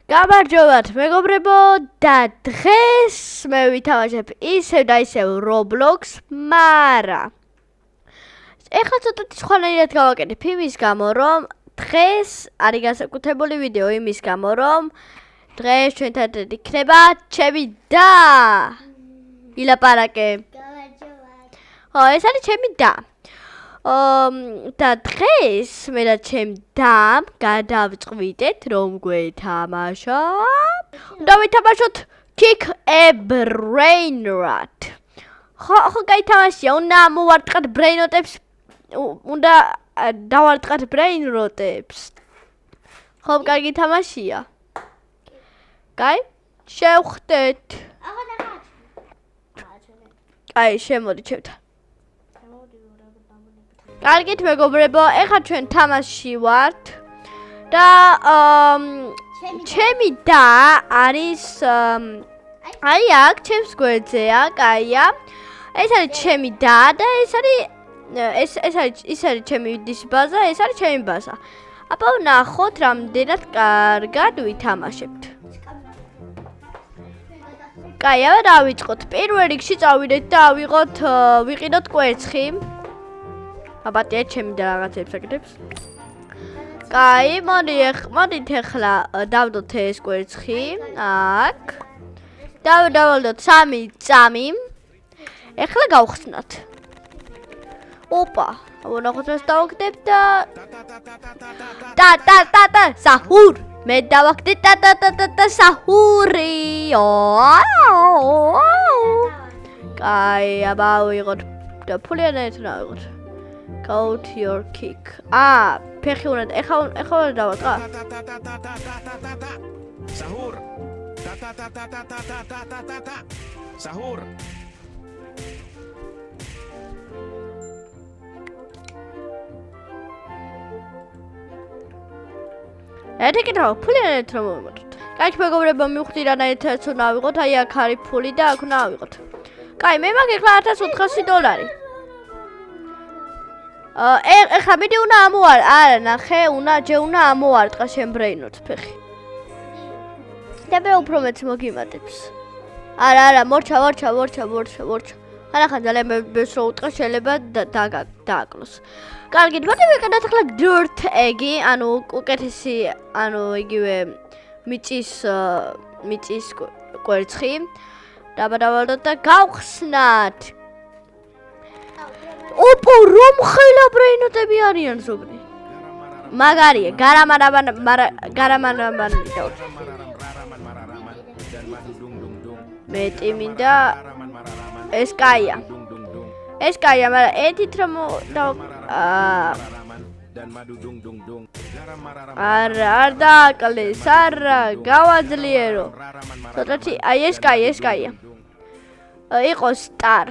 გამარჯობათ მეგობრებო და დღეს მე ვითამაშებ ისევ და ისევ Roblox, მარა ეხლა ცოტათი სხვანაირად გავაკეთებ იმის გამო, რომ დღეს არის განსაკუთრებული ვიდეო იმის გამო, რომ დღეს ჩვენთან იქნება ჩემი და ილაპარაკე. ეს არის ჩემი და და დღეს მე და ჩემ დამ გადავწყვიტეთ რომ გვეთამაშა. უნდა ვითამაშოთ Kick a Brain Rot. ხო გაითამაშია, უნდა მოვარტყათ ბრეინოტებს, უნდა დავარტყათ ბრეინროტებს. ხო, კარგი თამაშია. კაი, შევხვდეთ. კაი, შემოდი ჩემთან. კარგით მეგობრებო, ეხლა ჩვენ თამაშში ვართ და ჩემი და არის აი აქ ჩემს გვერდზეა, კაია. ეს არის ჩემი და და ეს არის ჩემი ვიდის ბაზა, ეს არის ჩემი ბაზა. აბა ვნახოთ რამდენად კარგად ვითამაშებთ. კაი, აბა დავიწყოთ. პირველ რიგში წავიდეთ და ვიყიდოთ კვერცხი. აბატია ჩემი და რაღაცებს აკეთებს. კაი, მოდით ეხლა დავდოთ ეს კვერცხი. აქ. დავვალდოთ 3 წამი. ეხლა გავხსნათ. ოპა, ვნახოთ ეს დავაგდებ და საჰურ. მე დავაგდე და საჰური. კაი, აბა ვიღოთ და ფულიანად ვიღოთ. Go to your kick. ფეხი უნდა ეხლა დავატყა. Sahur. Sahur. ეთიკეთა ფულიანად რომ მოვიმატოთ. კაი, მეგობრებო, მივხვდი რანაირად უნდა ავიღოთ. აი აქ არის ფული და აქ უნდა ავიღოთ. კაი, მე მაქვს ეხლა $1400. ეხლა მიდი უნდა ამოვარ. არა, ნახე, უნდა ამოვარტყა შენ ბრეინოთ ფეხი. და მე უფრო მეც მოგიმატებს. არა, მორჩა. ხანახან ძალიან ბევრს რო უტყა შეიძლება დააკლოს. კარგით, მოდი ვიყიდოთ ახლა dirt egg-ი, ანუ უკეთესი, ანუ იგივე მიწის კვერცხი. დავადავალდოთ და გავხსნათ. ოპო, რომ ხელა ბრეინოტები არიან ზოგნი. მაგარია, გარამანაბანი დავთ. მეტი მინდა ეს კაია, მაგრამ ეთით რომ არ დააკლეს, არა, გავაძლიერო. ცოტათი, აი ეს კაია. იყო star.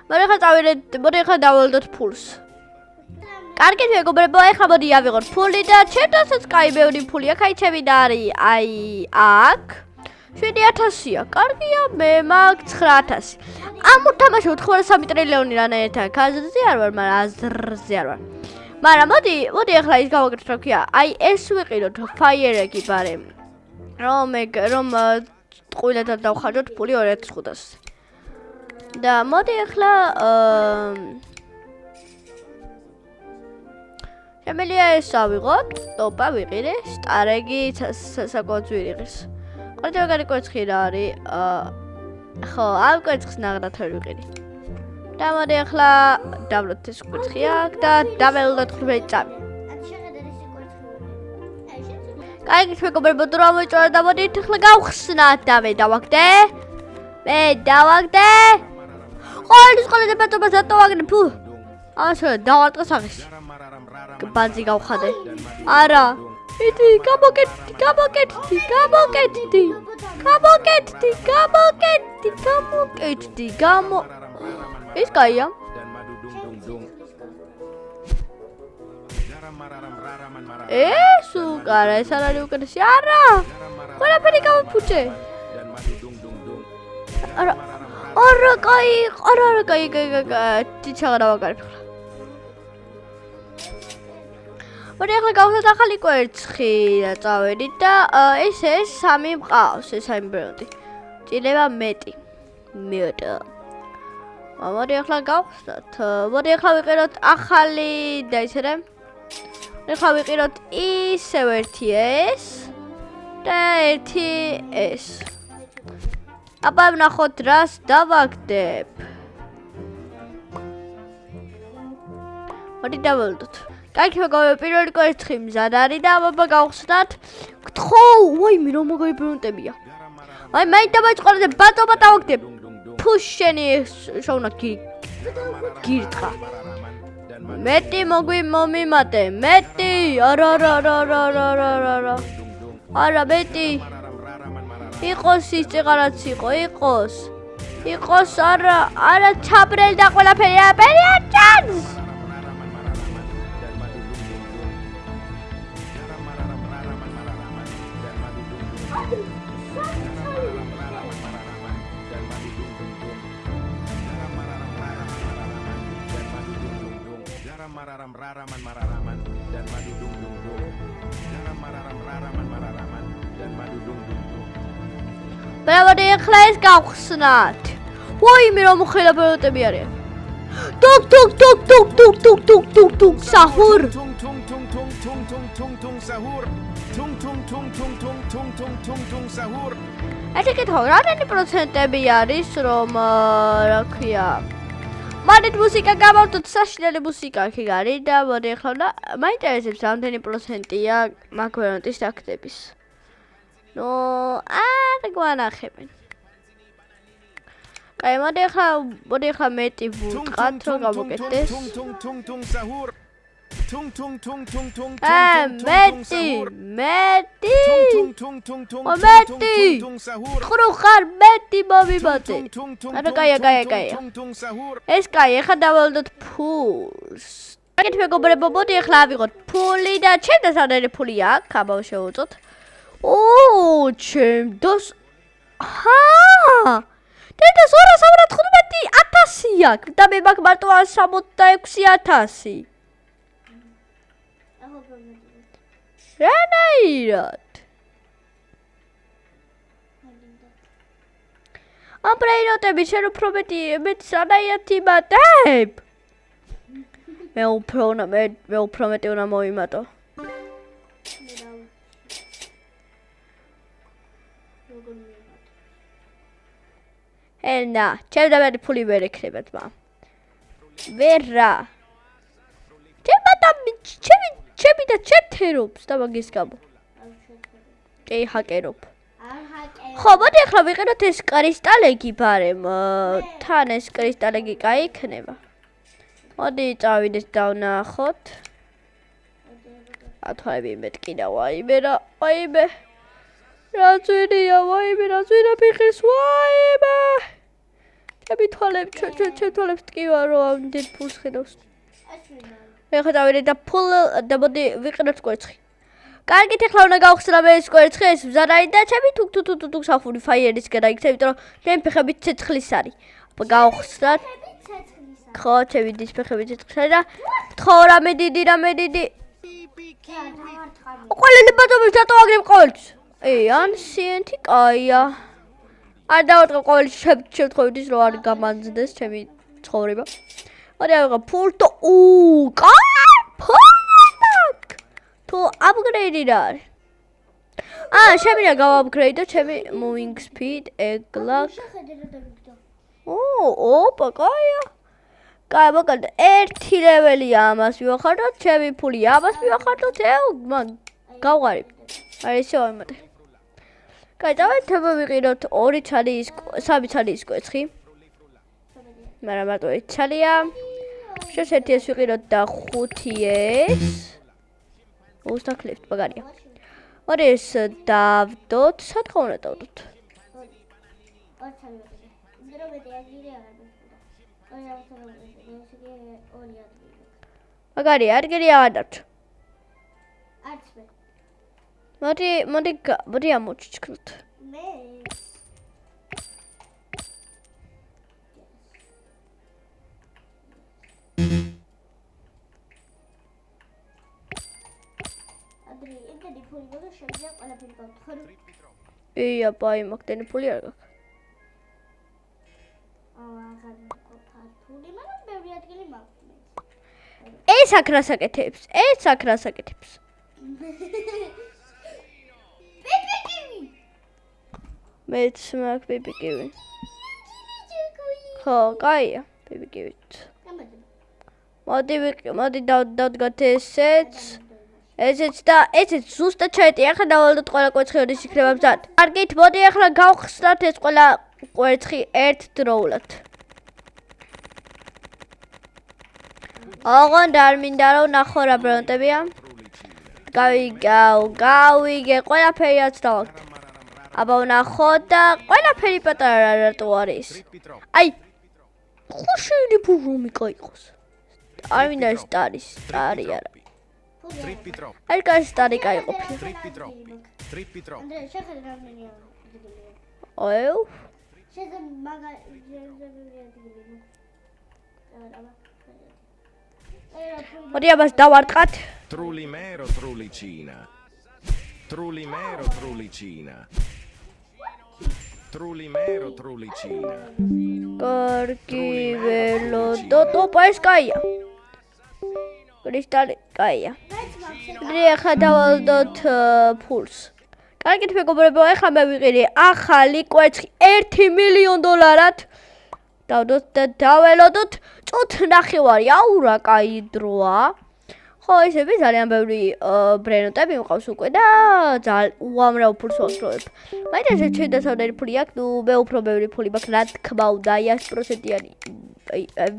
მოდი ახლა დავალდოთ ფულს. კარგით მეგობრებო, ახლა მოდი ავიღოთ ფული და ჩემთანაც კაი ბევრი ფული აქვს. აი ჩემი და არის აი აქ 7000-ია. კარგია, მე მაქვს 9000. ამოთამაშოთ 803 ტრილიონი რანაირად აქ. აზრზე არ ვარ, მაგრამ აზრზე არ ვარ. მაგრამ მოდი ახლა ის გავაკეთოთ, რა ქვია. აი ეს ვიყიდოთ fire egg-ი ბარემ. რომ ტყუილადად დავხარჯოთ ფული 2500. და მოდი ახლა შემიძლია ეს ავიღოთ, ტოპა ვიყიდე, სტარეგი საკმაოდ ვიღეს. ყველაზე კარგი კვერცხი რა არის? ხო, ამ კვერცხს ნაღდათ ვერ ვიყიდე. და მოდი ახლა დავვლოთ ეს კვერცხი აქ და დაველოდოთ 15 წამი. კარგი მეგობრებო, დრო მოიწონა და მოდით ახლა გავხსნათ და მე დავაგდე. ყოლის ბატონმა ზატო ვაგნე ფუ. ასე დავარტყა სახის. ბანძი გავხადე. არა. იდი გამოკეთდი. ეს კაია. ეს უკარა, ეს არ არის უკეთესი. არა. ყველაფერი გამოფუჭე. არა, კაი. თიჩაღა დავაკარებ. მოდი ახლა გავხსნათ ახალი კვერცხი და წავედით და ეს 3 მყავს ეს აი ბრელდი. ჭირდება მეტი. მოდი ახლა გავხსნათ. მოდი ახლა ვიყიდოთ ახალი და ისე. ახლა ვიყიდოთ ისევ ერთი ეს და ერთი ეს. აბა ვნახოთ რას დავაგდებ. მოდი დავალდოთ. კაი, პირველი კვერცხი მზად არის და აბა გავხსნათ. გთხოვ, ვაიმე რომ მოგაიბრუნტებია. აი მაინც დავაწყორე ბატობა დავაგდებ. ფუშენი შოვნა გირთხა. მეტი მომიმატე, მეტი. არა მეტი. იყოს ის წეღარაც იყოს. იყოს არა ჩაბრელი და ყველაფერი აპერია ჩანს. Mararam dan madu dung dung dung. Garam mararam dan madu dung dung dung. Bravo ახლა ეს გავხსნათ. ვაიმე რომ ხელაბელოტები არიან. Tuk sahur. Tung sahur. Tung sahur. ეთიკეთ რამდენი პროცენტები არის რომ რა ქვია მანდ მუსიკა გავავდოთ საშინელი მუსიკა იქ არის და მოდი ახლა მაინტერესებს რამდენი პროცენტია მაგ ვარიანტის აქტების. ნო არ გვანახებენ. კაი, მოდი ახლა მეტი ვუტყათ რომ გავუკეთდეს. Tung sahur. მეტი ხარ მეტი მომიმატე. არა კაია. ეს კაი, ახლა დავალდოთ ფულს. აკეთებ მეგობრებო, მოდი ახლა ავიღოთ ფული და ჩემს რამდენი ფული აქვს? აბა შევუწოთ. ჩემს დედა 215,000 აქვს და მე მაგ მარტო 166,000. რანაირად? ამ პრეინოტები შენ უფრო მეტი სანაირად იმატებ? მე უფრო მეტი უნდა მოვიმატო. ენა, ჩემ და მე ფული ვერ ექნება თმა. ვერა. ჩემი და ჩეთერობს და მაგის გამო. კი, ჰაკერობ. ხო, მოდი ახლა ვიყიდოთ ეს კრისტალები ბარემ. თან ეს კრისტალები კაი იქნება. მოდი წავიდეთ და ვნახოთ. ათვალები მეტ კიდე ვაიმე. რა ძვირია, რა ძვირა ფიხის, ვაიმე. ჩემი თვალებს ტკივა რომ ამდენ ფულს ხედავს. ეხლა დავიდეთ და ფულ და მოდი ვიყიდოთ კვერცხი. კარგით, ახლა უნდა გავხსნათ ეს კვერცხი, ეს მზად არის და ჩემი თუკ საფური ფაიერის გადაიქცევ, იმიტომ რომ ჩემი ფეხები ცეცხლის არის. აბა გავხსნათ. ხო, ჩემი ფეხები ცეცხლის არის და ხო რამე დიდი. ყველანი ბატონი რატო აგრებ ყოველთვის? ან სიენთი კაია. არ დავატყო ყოველთვის შემთხვევით ის რომ არ გამანძდეს ჩემი ცხოვრება. მოდი ავიღო ფულტო. კაი, ფულტაკ. თუ აპგრეიდი რა არის? შემიძლია გავაპგრეიდო ჩემი moving speed, egg-lag. ოპა, კაია. კაი, მოგალდა ერთი ლეველია ამას ვიახარდოთ, ჩემი ფული ამას ვიახარდოთ, მაგ გავყარებ. აი ესე ვიმატე. კაი, დავეთებ ვიყიდოთ 3 ცალის კვერცხი. მაგრამ მარტო 1 ცალია. შესეთი ეს ვიყიდოთ და 5 ეს. უსტაქლებთ, მაგარია. მოდი ეს დავდოთ, სათხო უნდა დავდოთ. მაგარია, ადგილი ავადოთ. მოდი ამოჩიჩქნოთ. ადრე იმდენი ფული მოგა შევიდა ყველაფერი გავთხარ. ია, ბაი, მაგდენი ფული არ გაქვს. აღარ მყოფა ფული, მაგრამ ბევრი ადგილი მაქვს. ეს აქ რას აკეთებს? ეს აქ რას აკეთებს? პიპიკივი. მეც მაქვს პიპიკივი. ხო, კაია, პიპიკივით. მოდი დავდგათ ესეც. ესეც და ესეც ზუსტად ჩაეტი. ახლა დავალდოთ ყველა კვერცხი ოდის იქნება მზად. კარგით, მოდი ახლა გავხსნათ ეს ყველა კვერცხი ერთდროულად. ოღონდ არ მინდა რომ ნახო რა ბრონტებია. გავიგე, ყველაფერიაც დავაგდე. აბა ვნახო და ყველაფერი პატარა რატო არის? აი, ხუშინი ფურომი გაიყოს. არ მინდა სტარი არა. Trippi troppi, არ კაც სტარი გაიყოფილა. trippi troppi, trippi troppi. ანდრე, შეხედე რამდენია ადგილი. ოევ, შეხედე მაგალითად ადგილი. მოდი ამას დავარტყათ. Trulimero, trulicina. Trulimero, trulicina. Trulimero, trulicina. კარგი ველოდო, ტოპა ეს კაია. კრისტალი კაია. მე ახლა დავალდოთ ფულს. კარგით მეგობრებო, ახლა მე ვიყიდი ახალი კვერცხი $1,000,000-ად. დავდოთ და დაველოდოთ წუთ ნახევარი. აუ რა კაი დროა. ხო, ისები ძალიან ბევრი ბრენოტები მყავს უკვე და ძალიან უამრავ ფულს ვაგროვებ. მაინც ეს შედასავლელი ფული აქვს, ნუ მე უფრო ბევრი ფული მაქვს, რა თქმა უნდა, 100%-იანი.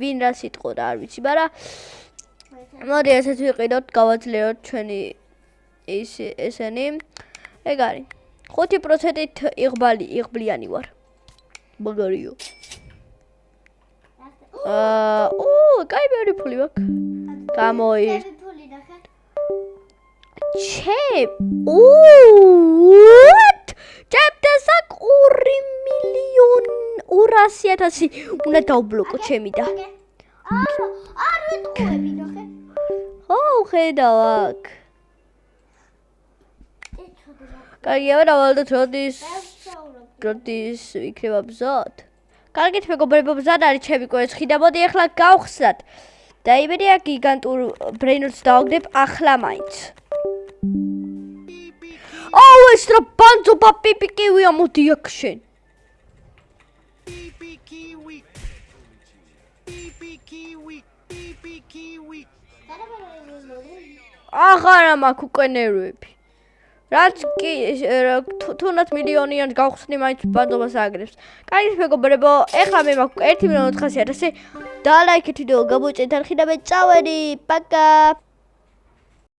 ვინ რა სიტყვა და არ ვიცი, მაგრამ მოდი ესეც ვიყიდოთ, გავაძლიეროთ ჩვენი ესენი. ეგ არის. 5%-ით იღბლიანი ვარ. მაგარიო. კაი ბევრი ფული მაქვს. გამოირ. What? Chapters ak 2,200,000 უნდა დავბლოკო ჩემი და. არ ვიტყუები ნახე. ხო, ხედავ აქ. კარგი, დავალდოთ როდის იქნება მზად. კარგით მეგობრებო, მზად არის ჩემი კვერცხი და მოდი ახლა გავხსნათ. და იმედია გიგანტურ ბრეინროტს დავაგდებ ახლა მაინც. აუ ეს რა ბანძობა პიპიკივია, მოდი აქ შენ. Pipikui. Pipikui. Pipikui. აღარა მაქვს უკვე ნერვები. რაც კი თუნდაც მილიონიან გავხსნი მაინც ბანძობას ააგრებს. კარგით მეგობრებო, ეხლა მე მაქვს 1,400,000 და ლაიქეთ ვიდეო, გამოიწერეთ არხი და მე წავედი. პაკა.